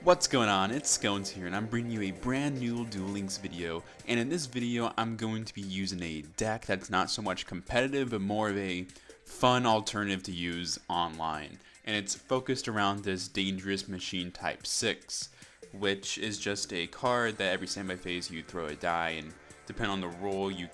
What's going on? It's Scones here, and I'm bringing you a brand new Duel Links video. And in this video, I'm going to be using a deck that's not so much competitive, but more of a fun alternative to use online. And it's focused around this dangerous machine Type-6, which is just a card that every standby phase you throw a die, and depending on the roll, you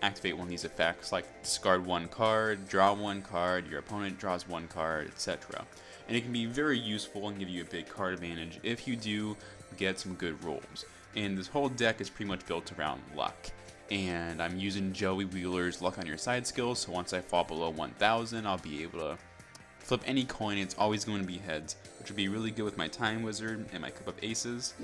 activate one of these effects, like discard one card, draw one card, your opponent draws one card, etc. And it can be very useful and give you a big card advantage if you do get some good rolls. And this whole deck is pretty much built around luck. And I'm using Joey Wheeler's Luck on Your Side skill, so once I fall below 1000, I'll be able to flip any coin. It's always going to be heads, which would be really good with my Time Wizard and my Cup of Aces.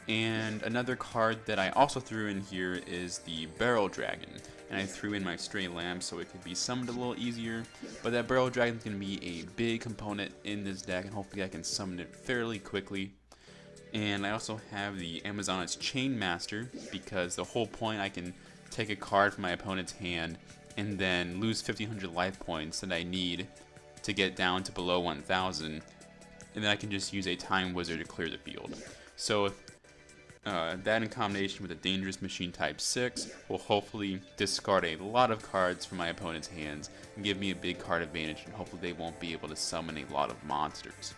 And another card that I also threw in here is the Barrel Dragon, and I threw in my Stray Lamb so it could be summoned a little easier, but that Barrel Dragon is going to be a big component in this deck, and hopefully I can summon it fairly quickly. And I also have the Amazoness Chain Master, because the whole point, I can take a card from my opponent's hand and then lose 1500 life points that I need to get down to below 1000, and then I can just use a Time Wizard to clear the field. So that in combination with a dangerous machine Type-6 will hopefully discard a lot of cards from my opponent's hands and give me a big card advantage, and hopefully they won't be able to summon a lot of monsters.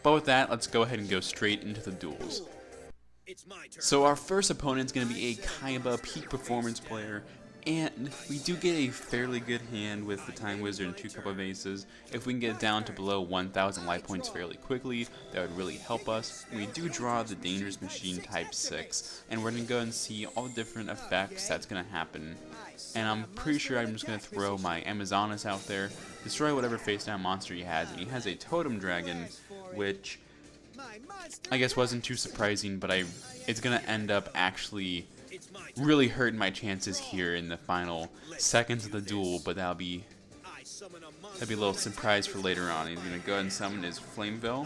But with that, let's go ahead and go straight into the duels. So our first opponent is going to be a Kaiba peak performance player, and we do get a fairly good hand with the Time Wizard and 2 Cup of Aces. If we can get down to below 1000 life points fairly quickly, that would really help us. We do draw the Dangerous Machine Type-6, and we're going to go and see all the different effects that's going to happen. And I'm pretty sure I'm just going to throw my Amazoness out there, destroy whatever face down monster he has, and he has a Totem Dragon, which I guess wasn't too surprising, but it's going to end up actually really hurting my chances here in the final seconds of the duel, but that'll be a little surprise for later on. He's going to go ahead and summon his Flameville.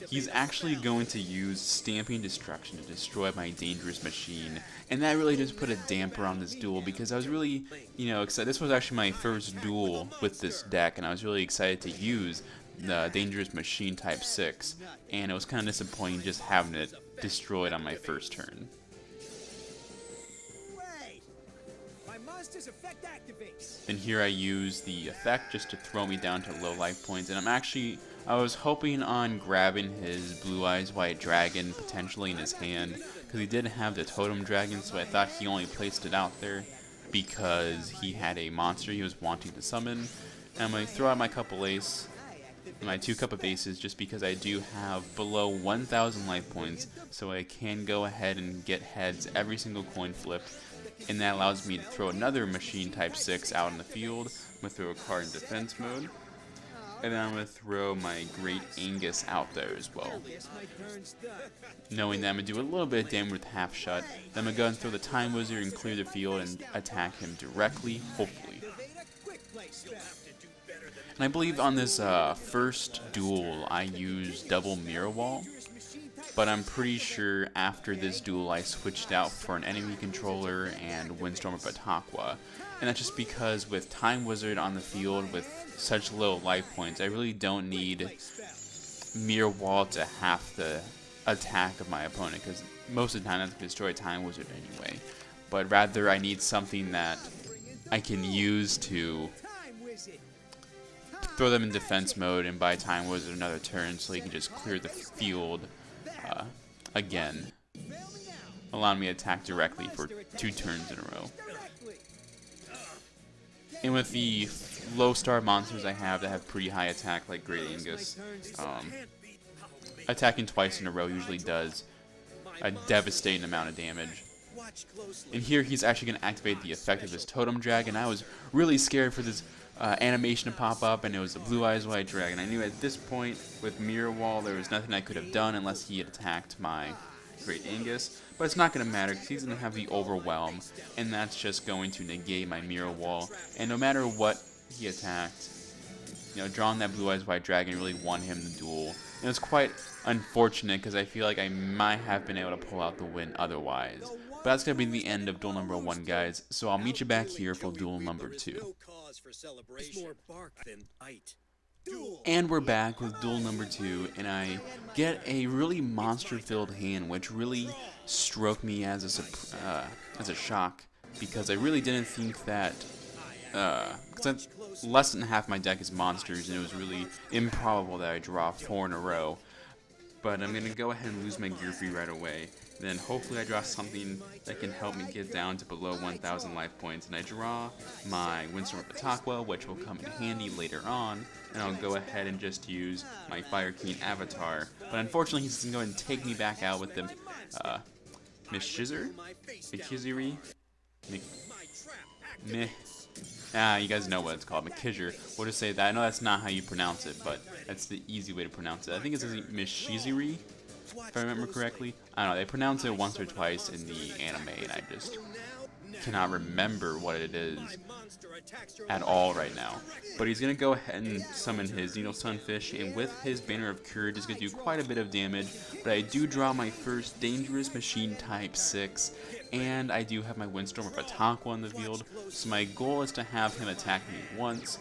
He's actually going to use Stamping Destruction to destroy my Dangerous Machine, and that really just put a damper on this duel, because I was really, excited. This was actually my first duel with this deck, and I was really excited to use the Dangerous Machine Type-6, and it was kind of disappointing just having it destroyed on my first turn. And here I use the effect just to throw me down to low life points, and I was hoping on grabbing his Blue Eyes White Dragon potentially in his hand, because he did have the Totem Dragon, so I thought he only placed it out there because he had a monster he was wanting to summon. And I'm going to throw out my Cup of Ace, my 2 Cup of Aces, just because I do have below 1000 life points, so I can go ahead and get heads every single coin flip. And that allows me to throw another Machine Type-6 out in the field. I'm going to throw a card in defense mode. And then I'm going to throw my Great Angus out there as well. Knowing that I'm going to do a little bit of damage with Half Shut. Then I'm going to go and throw the Time Wizard and clear the field and attack him directly, hopefully. And I believe on this first duel I used double Mirror Wall. But I'm pretty sure after this duel I switched out for an enemy controller and Windstorm of Bataqua. And that's just because with Time Wizard on the field with such low life points, I really don't need Mirror Wall to half the attack of my opponent, because most of the time that's going to destroy Time Wizard anyway. But rather I need something that I can use to throw them in defense mode and buy Time Wizard another turn so he can just clear the field again, allowing me to attack directly for 2 turns in a row. And with the low star monsters I have that have pretty high attack, like Great Angus, attacking twice in a row usually does a devastating amount of damage. And here he's actually going to activate the effect of his Totem Dragon. I was really scared for this animation to pop up, and it was the Blue Eyes White Dragon. I knew at this point with Mirror Wall there was nothing I could have done unless he had attacked my Great Angus, but it's not going to matter because he's going to have the Overwhelm, and that's just going to negate my Mirror Wall. And no matter what he attacked, drawing that Blue Eyes White Dragon really won him the duel. And it's quite unfortunate because I feel like I might have been able to pull out the win otherwise. But that's going to be the end of duel number 1, guys, so I'll meet you back here for duel number 2. And we're back with duel number 2, and I get a really monster-filled hand, which really struck me as a shock, because I really didn't think that, because less than half my deck is monsters, and it was really improbable that I draw 4 in a row. But I'm going to go ahead and lose my Gear Free right away. Then hopefully I draw something that can help me get down to below 1,000 life points. And I draw my Windstorm of Ataqua, which will come in handy later on. And I'll go ahead and just use my Fire King Avatar. But unfortunately he's going to go ahead and take me back out with the Mishizuri? You guys know what it's called, Makizure. We'll just say that. I know that's not how you pronounce it, but that's the easy way to pronounce it. I think it's Mishizuri, if I remember correctly. I don't know, they pronounce it once or twice in the anime, and I just cannot remember what it is at all right now. But he's going to go ahead and summon his Needle Sunfish, and with his Banner of Courage, he's going to do quite a bit of damage. But I do draw my first Dangerous Machine Type-6, and I do have my Windstorm of Ataqua in the field, so my goal is to have him attack me once,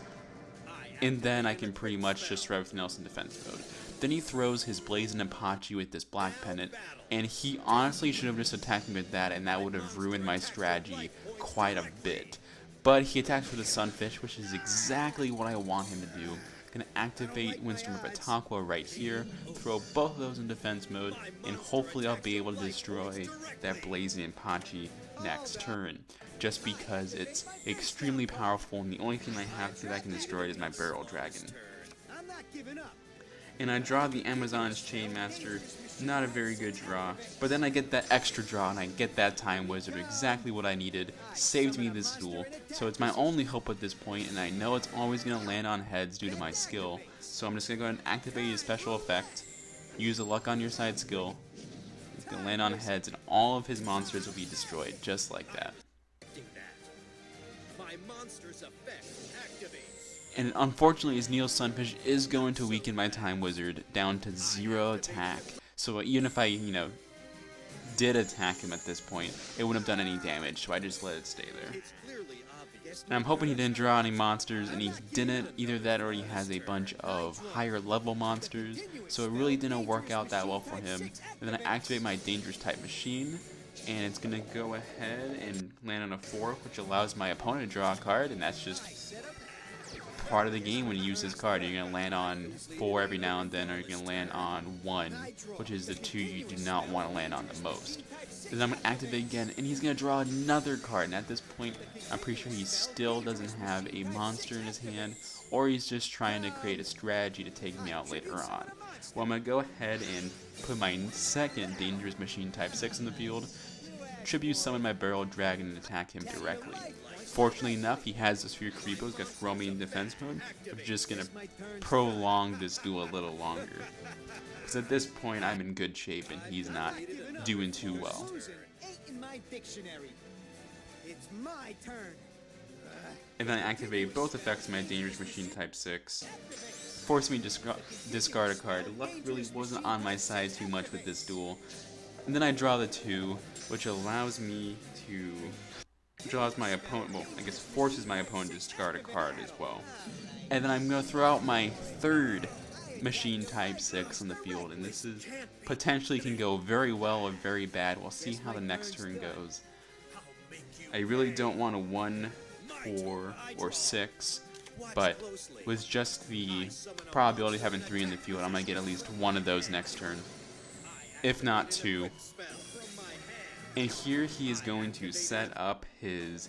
and then I can pretty much just throw everything else in defense mode. Then he throws his Blazing Apache with this Black Pennant, and he honestly should have just attacked me with that, and that would have ruined my strategy quite a bit. But he attacks with a Sunfish, which is exactly what I want him to do. Gonna activate Windstorm of Ataqua right here, throw both of those in defense mode, and hopefully I'll be able to destroy that Blazing Apache next turn. Just because it's extremely powerful, and the only thing I have that I can destroy it is my Barrel Dragon. And I draw the Amazon's Chainmaster. Not a very good draw, but then I get that extra draw and I get that Time Wizard, exactly what I needed, saved me this duel, so it's my only hope at this point, and I know it's always going to land on heads due to my skill, so I'm just going to go ahead and activate a special effect, use a Luck on Your Side skill, it's going to land on heads, and all of his monsters will be destroyed, just like that. And unfortunately his Needle Sunfish is going to weaken my Time Wizard down to 0 attack. So even if I, did attack him at this point, it wouldn't have done any damage, so I just let it stay there. And I'm hoping he didn't draw any monsters, and he didn't. Either that or he has a bunch of higher level monsters, so it really didn't work out that well for him. And then I activate my Dangerous Type Machine, and it's going to go ahead and land on a 4, which allows my opponent to draw a card, and that's just part of the game when you use this card. You're going to land on 4 every now and then, or you're going to land on 1, which is the 2 you do not want to land on the most. Then I'm going to activate again, and he's going to draw another card, and at this point, I'm pretty sure he still doesn't have a monster in his hand, or he's just trying to create a strategy to take me out later on. Well, I'm going to go ahead and put my second Dangerous Machine Type-6 in the field, Tribute Summon my Barrel Dragon, and attack him directly. Fortunately enough, he has the Sphere Creepo, he's going to throw me in defense mode. I'm just going to prolong this duel a little longer. Because at this point, I'm in good shape and he's not doing too well. And then I activate both effects of my Dangerous Machine Type-6, forcing me to discard a card. Luck really wasn't on my side too much with this duel. And then I draw the 2, which allows me to... draws my opponent, well, I guess forces my opponent to discard a card as well. And then I'm going to throw out my third Machine Type-6 on the field, and this is potentially can go very well or very bad. We'll see how the next turn goes. I really don't want a 1, 4, or 6, but with just the probability of having 3 in the field, I'm going to get at least 1 of those next turn, if not 2. And here he is going to set up his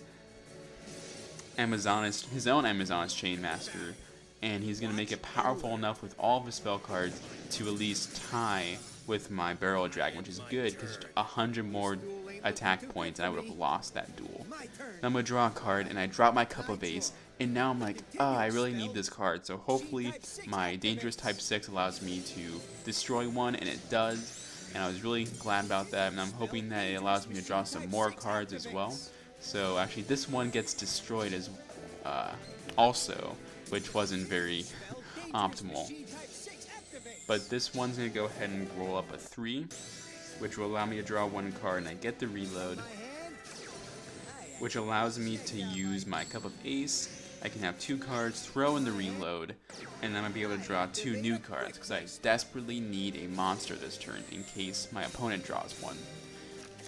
own Amazon's Chainmaster, and he's going to make it powerful enough with all of his spell cards to at least tie with my Barrel Dragon, which is good because 100 more attack points and I would have lost that duel. Now I'm going to draw a card, and I drop my Cup of Ace, and now I'm like, I really need this card, so hopefully my Dangerous Type-6 allows me to destroy one, and it does. And I was really glad about that, and I'm hoping that it allows me to draw some more cards as well. So actually this one gets destroyed as also, which wasn't very optimal. But this one's going to go ahead and roll up a 3, which will allow me to draw 1 card, and I get the reload, which allows me to use my Cup of Ace I can have 2 cards, throw in the reload, and then I'll be able to draw 2 new cards because I desperately need a monster this turn in case my opponent draws one.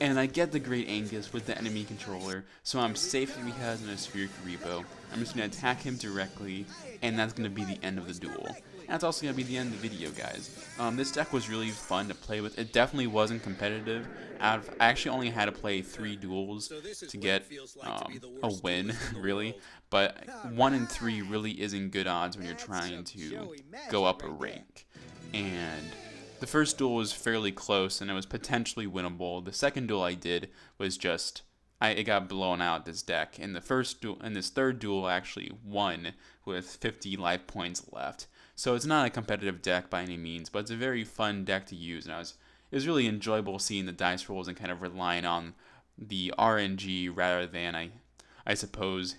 And I get the Great Angus with the enemy controller, so I'm safe if he has an Atmospheric Repo. I'm just going to attack him directly, and that's going to be the end of the duel. And that's also going to be the end of the video, guys. This deck was really fun to play with. It definitely wasn't competitive. I actually only had to play 3 duels to get a win, really. But 1 and 3 really isn't good odds when you're trying to go up a rank. And the first duel was fairly close, and it was potentially winnable. The second duel I did was just, it got blown out, this deck. And the first duel, and this third duel I actually won with 50 life points left. So it's not a competitive deck by any means, but it's a very fun deck to use. And it was really enjoyable seeing the dice rolls and kind of relying on the RNG rather than, I suppose,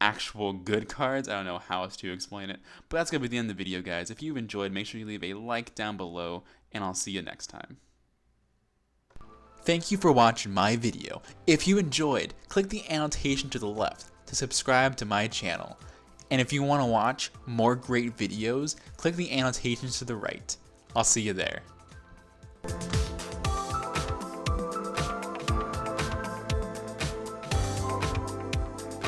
actual good cards. I don't know how else to explain it, but that's gonna be the end of the video, guys. If you've enjoyed, make sure you leave a like down below, and I'll see you next time. Thank you for watching my video. If you enjoyed, click the annotation to the left to subscribe to my channel. And if you want to watch more great videos, click the annotations to the right. I'll see you there.